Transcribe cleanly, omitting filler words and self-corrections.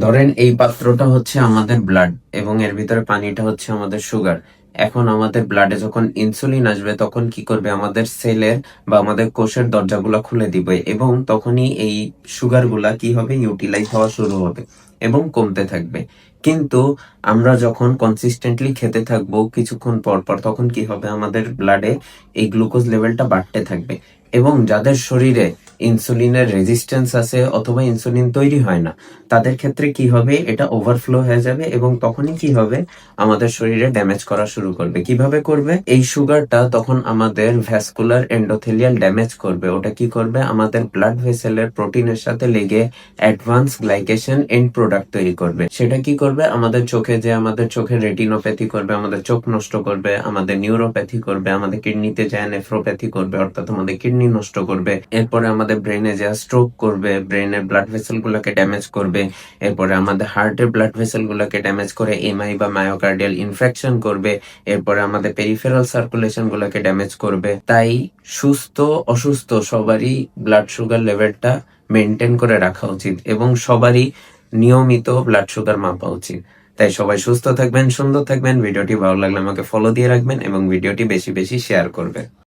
ধরেন এই পাত্রটা হচ্ছে আমাদের ব্লাড এবং এর ভিতরে পানিটা হচ্ছে আমাদের সুগার। এখন আমাদের ব্লাডে যখন ইনসুলিন আসবে তখন কি করবে, আমাদের সেলের বা আমাদের কোষের দরজাগুলো খুলে দিবে এবং তখনই এই সুগার গুলা কি হবে, ইউটিলাইজ হওয়া শুরু হবে এবং কমতে থাকবে। কিন্তু আমরা যখন কনসিস্টেন্টলি খেতে থাকবো কিছুক্ষণ পর পর, তখন কি হবে, আমাদের ব্লাডে এই গ্লুকোজ লেভেলটা বাড়তে থাকবে। এবং যাদের শরীরে ইনসুলিনের রেজিস্ট্যান্স আছে অথবা ইনসুলিন তৈরি হয় না, তাদের ক্ষেত্রে কি হবে, এটা ওভারফ্লো হয়ে যাবে এবং তখনই কি হবে, আমাদের শরীরে ড্যামেজ করা শুরু করবে। কিভাবে করবে, এই সুগারটা তখন আমাদের ভ্যাসকুলার এন্ডোথেলিয়াল ড্যামেজ করবে। ওটা কি করবে, আমাদের ব্লাড ভেসেলের প্রোটিনের সাথে লেগে অ্যাডভান্স গ্লাইকেশন এন্ড প্রোডাক্ট তৈরি করবে। সেটা কি করবে, আমাদের চোখে যে আমাদের চোখের রেটিনোপ্যাথি করবে, আমাদের চোখ নষ্ট করবে, আমাদের নিউরোপ্যাথি করবে, আমাদের কিডনিতে যায় নেফ্রোপ্যাথি করবে, অর্থাৎ আমাদের কিডনি নষ্ট করবে। এরপরে আমাদের ব্রেনে যা স্ট্রোক করবে, ব্রেনের ব্লাড ভেসেল গুলোকে ড্যামেজ করবে। এরপরে আমাদের হার্টের ব্লাড ভেসেল গুলোকে ড্যামেজ করে এমআই বা মায়োকার্ডিয়াল ইনফেকশন করবে। এরপরে আমাদের পেরিফেরাল সার্কুলেশন গুলোকে ড্যামেজ করবে। তাই সুস্থ অসুস্থ সবারই ব্লাড সুগার লেভেলটা মেনটেন করে রাখা উচিত এবং সবারই নিয়মিত ব্লাড সুগার মাপা উচিত। তাই সবাই সুস্থ থাকবেন, সুন্দর থাকবেন। ভিডিওটি ভালো লাগলে আমাকে ফলো দিয়ে রাখবেন এবং ভিডিওটি বেশি বেশি শেয়ার করবেন।